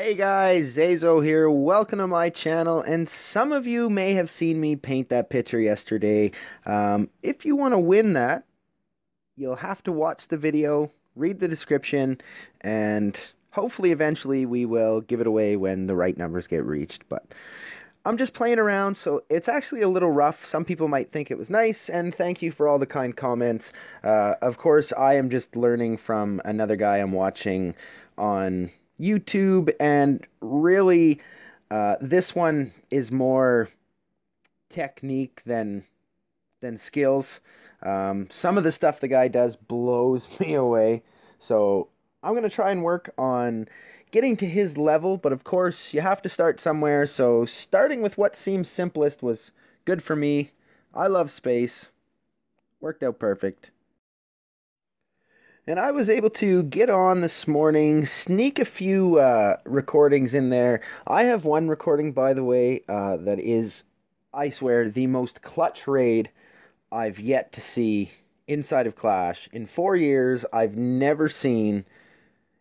Hey guys, Zazo here. Welcome to my channel. And some of you may have seen me paint that picture yesterday. If you want to win that, you'll have to watch the video, read the description, and hopefully eventually we will give it away when the right numbers get reached. But I'm just playing around, so it's actually a little rough. Some people might think it was nice, and thank you for all the kind comments. Of course, I am just learning from another guy I'm watching on YouTube, and really, this one is more technique than skills. Some of the stuff the guy does blows me away, so I'm gonna try and work on getting to his level, but of course, you have to start somewhere, so starting with what seems simplest was good for me. I love space. Worked out perfect. And I was able to get on this morning, sneak a few recordings in there. I have one recording, by the way, that is, I swear, the most clutch raid I've yet to see inside of Clash. In 4 years, I've never seen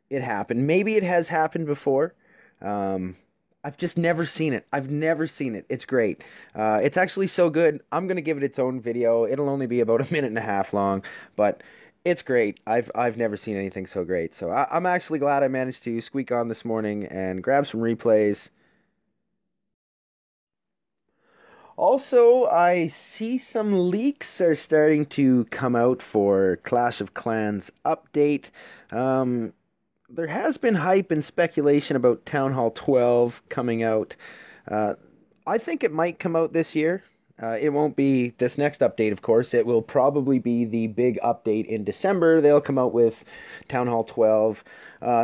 it happen. Maybe it has happened before. Um, I've just never seen it. I've never seen it. It's great. It's actually so good. I'm gonna give it its own video. It'll only be about a minute and a half long, but it's great. I've never seen anything so great. So I'm actually glad I managed to squeak on this morning and grab some replays. Also, I see some leaks are starting to come out for Clash of Clans update. Um, there has been hype and speculation about Town Hall 12 coming out. Uh, I think it might come out this year. It won't be this next update, of course. It will probably be the big update in December. They'll come out with Town Hall 12.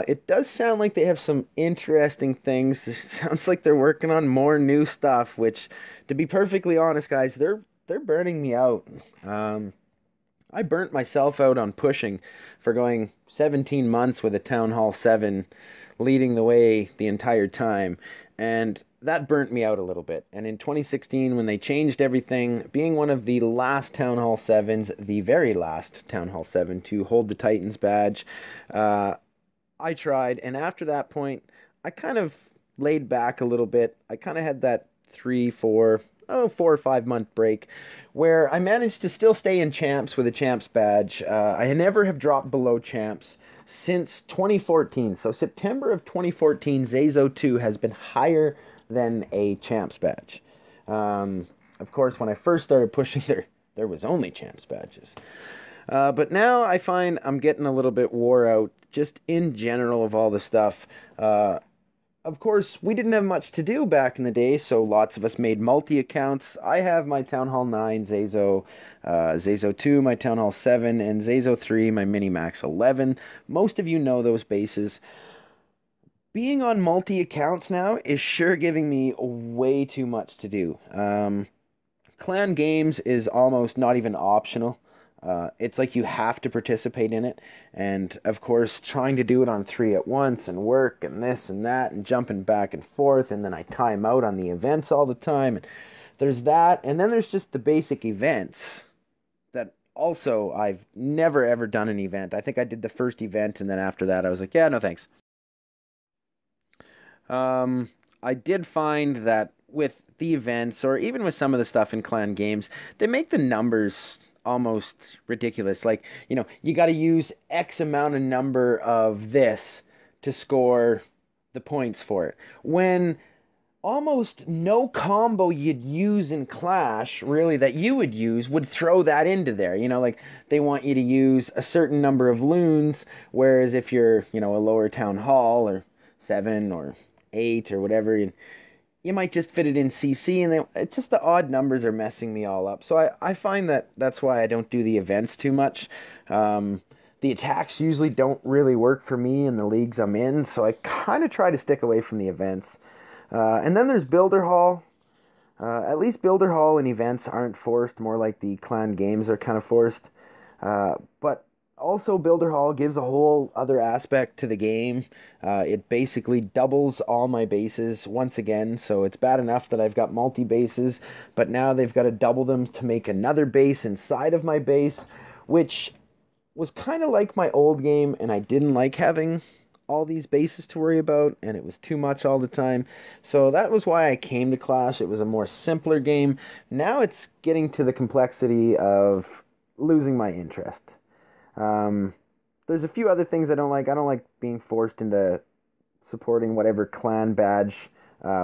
It does sound like they have some interesting things. It sounds like they're working on more new stuff, which, to be perfectly honest, guys, they're burning me out. I burnt myself out on pushing for going 17 months with a Town Hall 7 leading the way the entire time. And that burnt me out a little bit. And in 2016, when they changed everything, being one of the last Town Hall 7s, the very last Town Hall 7 to hold the Titans badge, I tried. And after that point, I kind of laid back a little bit. I kind of had that 4 or 5 month break where I managed to still stay in champs with a champs badge. I never have dropped below champs since 2014. So September of 2014, Zazo 2 has been higher than a champs badge. Of course, when I first started pushing, there was only champs badges. But now I find I'm getting a little bit wore out just in general of all the stuff. Of course, we didn't have much to do back in the day, so lots of us made multi-accounts. I have my Town Hall 9 Zazo, Zazo 2, my Town Hall 7, and Zazo 3, my Minimax 11. Most of you know those bases. Being on multi-accounts now is sure giving me way too much to do. Clan games is almost not even optional. It's like you have to participate in it. And of course, trying to do it on 3 at once and work and this and that and jumping back and forth. And then I time out on the events all the time. And there's that. And then there's just the basic events that also I've never ever done an event. I think I did the first event. And then after that, I was like, yeah, no thanks. I did find that with the events or even with some of the stuff in clan games, they make the numbers almost ridiculous. Like, you got to use X amount of number of this to score the points for it. When almost no combo you'd use in Clash, really, that you would use, would throw that into there. Like, they want you to use a certain number of loons, whereas if you're, a lower town hall or 7 or 8 or whatever, you might just fit it in CC, and it's just the odd numbers are messing me all up. So I find that's why I don't do the events too much. The attacks usually don't really work for me in the leagues I'm in, so I kind of try to stick away from the events. And then there's Builder Hall. At least Builder Hall and events aren't forced, more like the clan games are kind of forced. But also, Builder Hall gives a whole other aspect to the game. It basically doubles all my bases once again, so it's bad enough that I've got multi-bases, but now they've got to double them to make another base inside of my base, which was kind of like my old game, and I didn't like having all these bases to worry about, and it was too much all the time. So that was why I came to Clash. It was a more simpler game. Now it's getting to the complexity of losing my interest. Um, there's a few other things I don't like. I don't like being forced into supporting whatever clan badge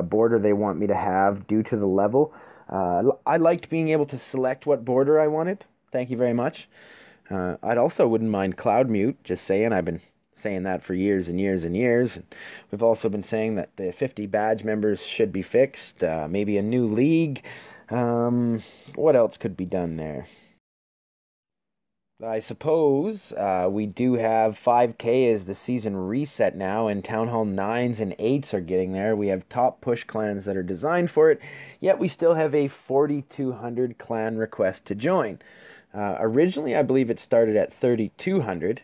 border they want me to have due to the level. I liked being able to select what border I wanted. Thank you very much. I'd also wouldn't mind cloud mute, just saying. I've been saying that for years and years and years. We've also been saying that the 50 badge members should be fixed. Maybe a new league. What else could be done there? I suppose we do have 5K as the season reset now, and Town Hall 9s and 8s are getting there. We have top push clans that are designed for it, yet we still have a 4,200 clan request to join. Originally, I believe it started at 3,200,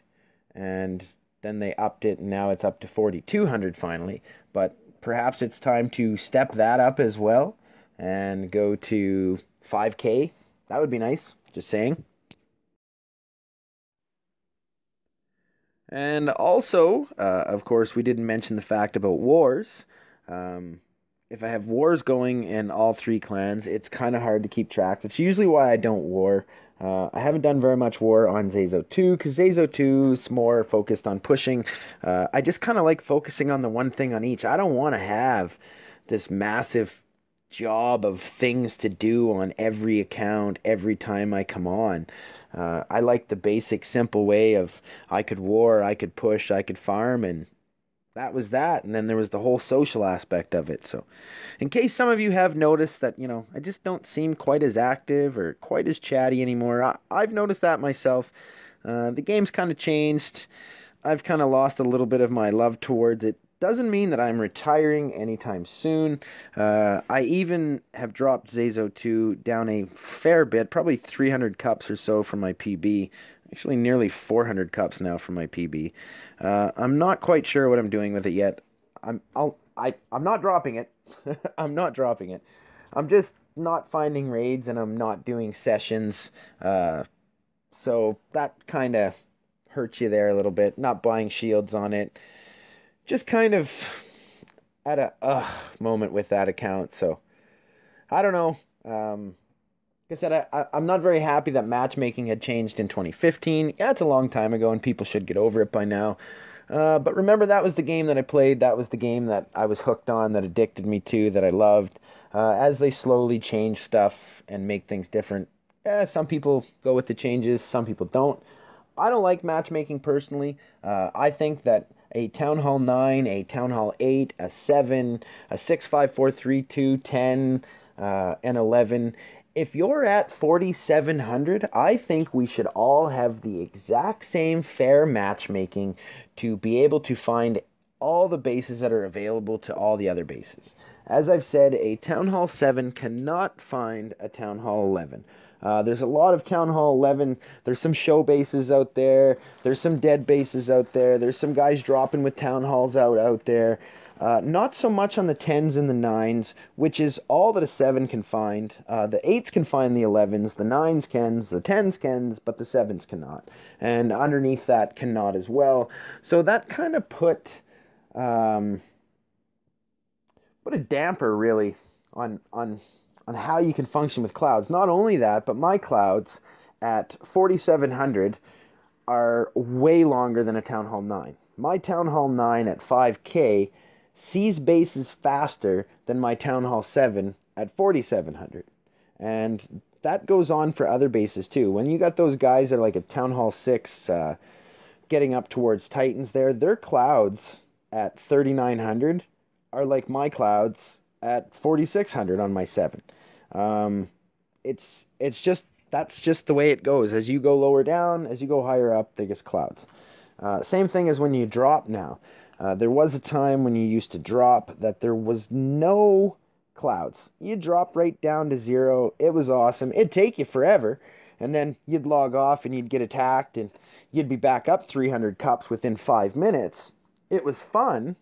and then they upped it, and now it's up to 4,200 finally. But perhaps it's time to step that up as well and go to 5K. That would be nice, just saying. And also, of course, we didn't mention the fact about wars. If I have wars going in all three clans, it's kind of hard to keep track. That's usually why I don't war. I haven't done very much war on Zazo 2, because Zazo 2 is more focused on pushing. I just kind of like focusing on the one thing on each. I don't want to have this massive job of things to do on every account every time I come on. I like the basic, simple way of I could war, I could push, I could farm, and that was that. And then there was the whole social aspect of it. So, in case some of you have noticed that, I just don't seem quite as active or quite as chatty anymore, I've noticed that myself. The game's kind of changed. I've kind of lost a little bit of my love towards it. Doesn't mean that I'm retiring anytime soon. I even have dropped Zazo 2 down a fair bit, probably 300 cups or so from my PB. Actually, nearly 400 cups now from my PB. I'm not quite sure what I'm doing with it yet. I'm not dropping it. I'm not dropping it. I'm just not finding raids, and I'm not doing sessions. So that kind of hurts you there a little bit. Not buying shields on it. Just kind of at a moment with that account. So I don't know. Like I said, I'm not very happy that matchmaking had changed in 2015. Yeah, it's a long time ago, and people should get over it by now. But remember, that was the game that I played. That was the game that I was hooked on, that addicted me to, that I loved. As they slowly change stuff and make things different, some people go with the changes, some people don't. I don't like matchmaking personally. I think that a Town Hall 9, a Town Hall 8, a 7, a 6, 5, 4, 3, 2, 10, and 11. If you're at 4,700, I think we should all have the exact same fair matchmaking to be able to find all the bases that are available to all the other bases. As I've said, a Town Hall 7 cannot find a Town Hall 11. There's a lot of Town Hall 11. There's some show bases out there. There's some dead bases out there. There's some guys dropping with Town Halls out there. Not so much on the 10s and the 9s, which is all that a 7 can find. The 8s can find the 11s, the 9s can, the 10s can, but the 7s cannot. And underneath that cannot as well. So that kind of put a damper, really, on how you can function with clouds. Not only that, but my clouds at 4,700 are way longer than a Town Hall 9. My Town Hall 9 at 5K sees bases faster than my Town Hall 7 at 4,700. And that goes on for other bases too. When you got those guys that are like a Town Hall 6 getting up towards Titans there, their clouds at 3,900 are like my clouds at 4,600 on my 7. It's just, that's just the way it goes. As you go lower down, as you go higher up, there gets clouds. Same thing as when you drop now. There was a time when you used to drop that there was no clouds. You'd drop right down to 0. It was awesome. It'd take you forever. And then you'd log off and you'd get attacked and you'd be back up 300 cups within 5 minutes. It was fun.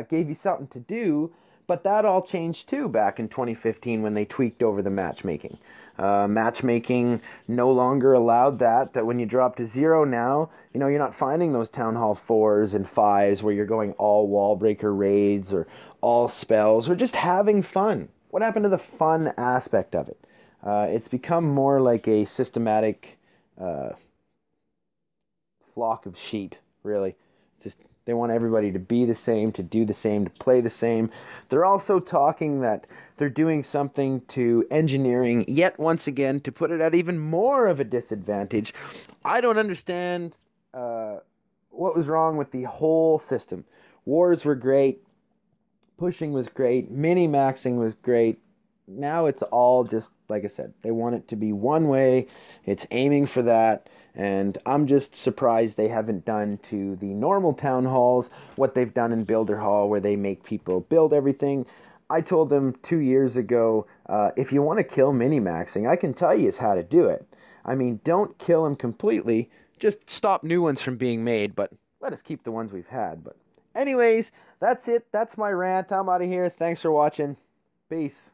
Gave you something to do. But that all changed too back in 2015 when they tweaked over the matchmaking. Matchmaking no longer allowed that when you drop to 0 now, you're not finding those Town Hall 4s and 5s where you're going all wall breaker raids or all spells or just having fun. What happened to the fun aspect of it? It's become more like a systematic flock of sheep, really. Just they want everybody to be the same, to do the same, to play the same. They're also talking that they're doing something to engineering, yet once again, to put it at even more of a disadvantage. I don't understand what was wrong with the whole system. Wars were great, pushing was great, mini-maxing was great. Now it's all just, like I said, they want it to be one way. It's aiming for that. And I'm just surprised they haven't done to the normal town halls what they've done in Builder Hall, where they make people build everything. I told them 2 years ago, if you want to kill mini-maxing, I can tell you how to do it. I mean, don't kill them completely. Just stop new ones from being made, but let us keep the ones we've had. But anyways, that's it. That's my rant. I'm out of here. Thanks for watching. Peace.